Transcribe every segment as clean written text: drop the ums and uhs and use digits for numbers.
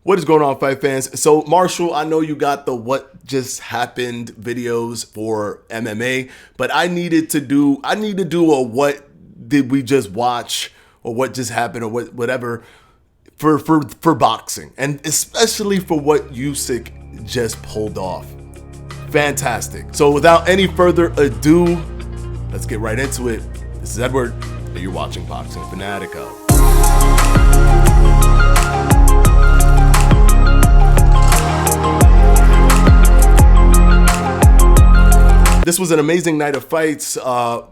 What is going on, fight fans? So, Marshall, I know you got the what just happened videos for MMA, but I need to do a what did we just watch or what just happened or whatever for boxing, and especially for what Usyk just pulled off. Fantastic. So, without any further ado, let's get right into it. This is Edward, and you're watching Boxing Fanatico. This was an amazing night of fights,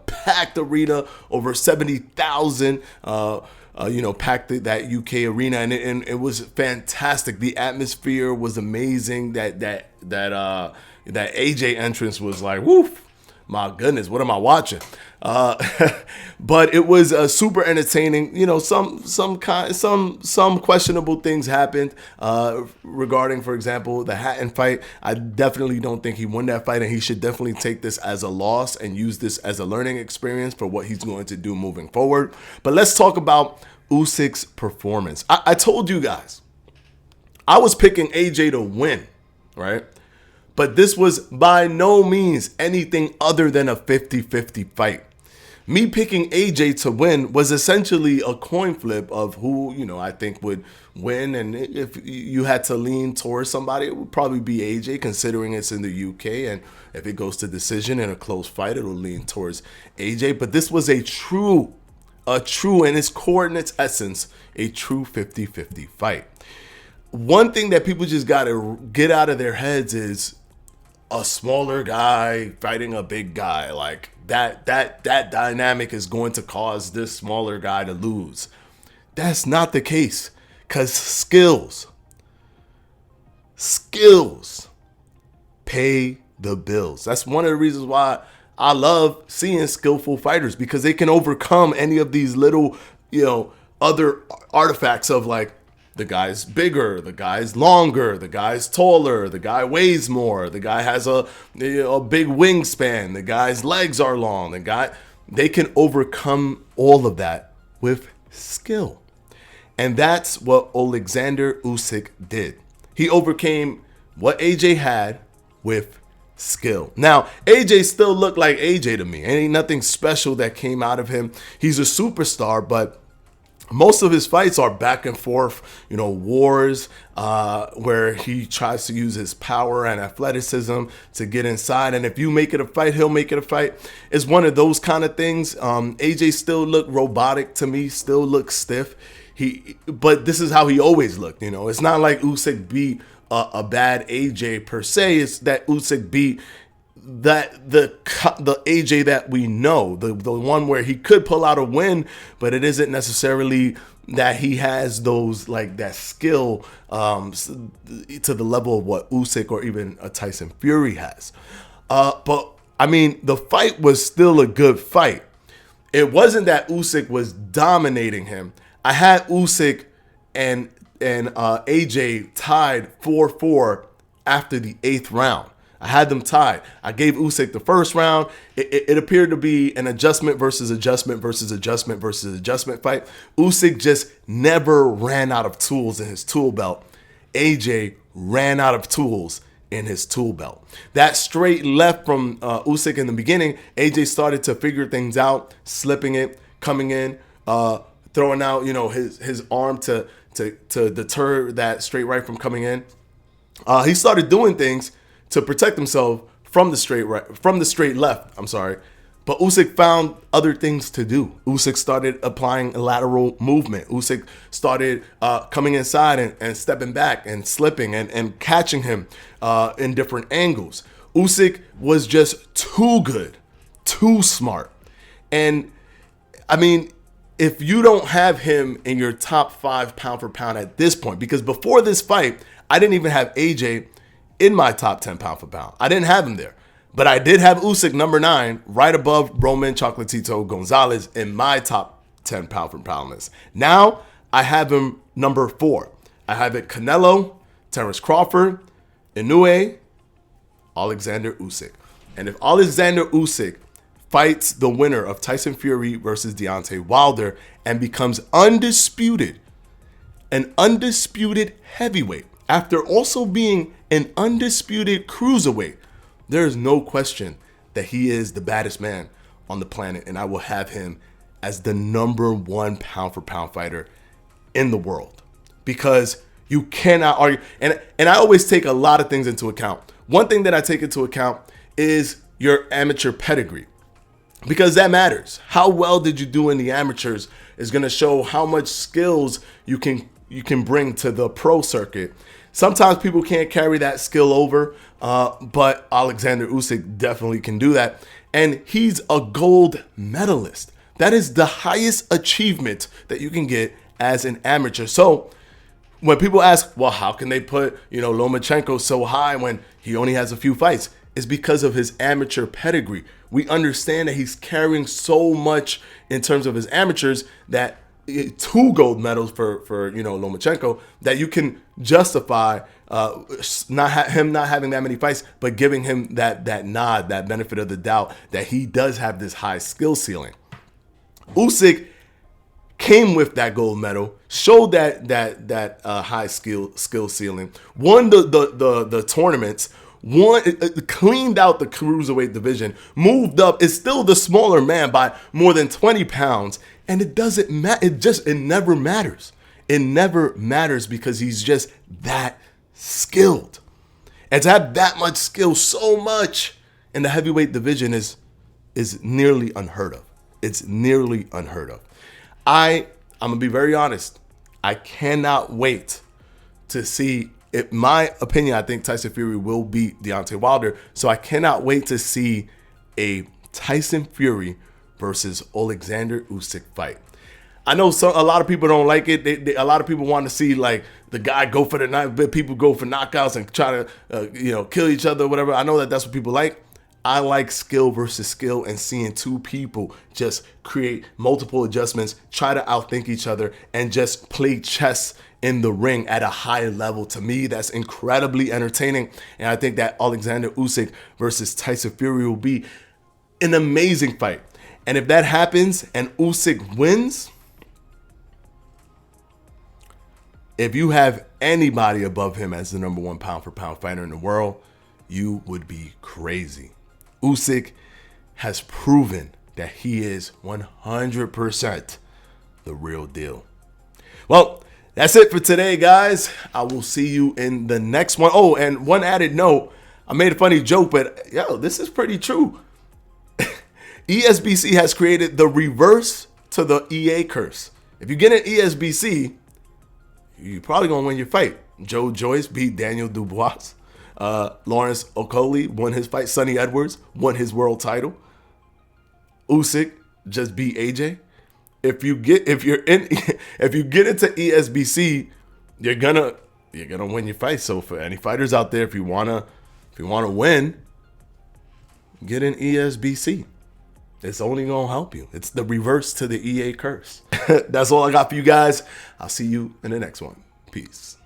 packed arena, over 70,000, packed that UK arena, and it was fantastic. The atmosphere was amazing. That AJ entrance was like, woof. My goodness, what am I watching? But it was super entertaining. You know, some questionable things happened regarding, for example, the Hatton fight. I definitely don't think he won that fight, and he should definitely take this as a loss and use this as a learning experience for what he's going to do moving forward. But let's talk about Usyk's performance. I told you guys, I was picking AJ to win, right? But this was by no means anything other than a 50-50 fight. Me picking AJ to win was essentially a coin flip of who, I think would win. And if you had to lean towards somebody, it would probably be AJ, considering it's in the UK. And if it goes to decision in a close fight, it'll lean towards AJ. But this was a true in its core and its essence, a true 50-50 fight. One thing that people just got to get out of their heads is a smaller guy fighting a big guy. Like that dynamic is going to cause this smaller guy to lose. That's not the case, because skills pay the bills. That's one of the reasons why I love seeing skillful fighters, because they can overcome any of these little, other artifacts of like, the guy's bigger, the guy's longer, the guy's taller, the guy weighs more, the guy has a big wingspan, the guy's legs are long, they can overcome all of that with skill. And that's what Alexander Usyk did. He overcame what AJ had with skill. Now, AJ still looked like AJ to me. Ain't nothing special that came out of him. He's a superstar, but most of his fights are back and forth, wars, where he tries to use his power and athleticism to get inside. And if you make it a fight, he'll make it a fight. It's one of those kind of things. AJ still looked robotic to me, still looks stiff. But this is how he always looked. It's not like Usyk beat a bad AJ per se. It's that Usyk beat that the AJ that we know, the one where he could pull out a win, but it isn't necessarily that he has those, like, that skill to the level of what Usyk or even a Tyson Fury has. But I mean, the fight was still a good fight. It wasn't that Usyk was dominating him. I had Usyk and AJ tied 4-4 after the 8th round. I had them tied. I gave Usyk the first round. It appeared to be an adjustment versus adjustment versus adjustment versus adjustment fight. Usyk just never ran out of tools in his tool belt. AJ ran out of tools in his tool belt. That straight left from Usyk in the beginning, AJ started to figure things out, slipping it, coming in, throwing out, his arm to deter that straight right from coming in. He started doing things to protect himself from the straight left. But Usyk found other things to do. Usyk started applying lateral movement. Usyk started coming inside and stepping back and slipping and catching him in different angles. Usyk was just too good, too smart. And I mean, if you don't have him in your top 5 pound for pound at this point, because before this fight, I didn't even have AJ in my top 10 pound for pound. I didn't have him there. But I did have Usyk number 9, right above Roman Chocolatito Gonzalez in my top 10 pound for pound list. Now I have him number 4. I have it Canelo, Terence Crawford, Inoue, Alexander Usyk. And if Alexander Usyk fights the winner of Tyson Fury versus Deontay Wilder and becomes undisputed an undisputed heavyweight, after also being an undisputed cruiserweight, there is no question that he is the baddest man on the planet, and I will have him as the #1 pound-for-pound fighter in the world, because you cannot argue. And I always take a lot of things into account. One thing that I take into account is your amateur pedigree, because that matters. How well did you do in the amateurs is going to show how much skills you can bring to the pro circuit. Sometimes people can't carry that skill over, but Alexander Usyk definitely can do that. And he's a gold medalist. That is the highest achievement that you can get as an amateur. So when people ask, well, how can they put, Lomachenko so high when he only has a few fights? It's because of his amateur pedigree. We understand that he's carrying so much in terms of his amateurs, that 2 gold medals for Lomachenko, that you can justify not having that many fights, but giving him that nod, that benefit of the doubt, that he does have this high skill ceiling. Usyk came with that gold medal, showed that high skill ceiling, won the tournaments, cleaned out the cruiserweight division, moved up, is still the smaller man by more than 20 pounds, and it doesn't matter. It never matters. It never matters, because he's just that skilled. And to have that much skill, so much in the heavyweight division is nearly unheard of. It's nearly unheard of. I'm gonna be very honest. I cannot wait to see. In my opinion, I think Tyson Fury will beat Deontay Wilder. So I cannot wait to see a Tyson Fury versus Alexander Usyk fight. I know a lot of people don't like it. A lot of people want to see like the guy go for the knife, but people go for knockouts and try to kill each other or whatever. I know that that's what people like. I like skill versus skill, and seeing 2 people just create multiple adjustments, try to outthink each other, and just play chess in the ring at a high level. To me, that's incredibly entertaining. And I think that Alexander Usyk versus Tyson Fury will be an amazing fight. And if that happens and Usyk wins, if you have anybody above him as the #1 pound-for-pound fighter in the world, you would be crazy. Usyk has proven that he is 100% the real deal. Well, that's it for today, guys. I will see you in the next one. Oh, and one added note. I made a funny joke, but this is pretty true. ESBC has created the reverse to the EA curse. If you get an ESBC, you're probably going to win your fight. Joe Joyce beat Daniel Dubois. Lawrence Okolie won his fight. Sonny Edwards won his world title. Usyk just beat AJ. If you get into ESBC, you're gonna win your fight. So for any fighters out there, if you wanna win, get an ESBC. It's only gonna help you. It's the reverse to the EA curse. That's all I got for you guys. I'll see you in the next one. Peace.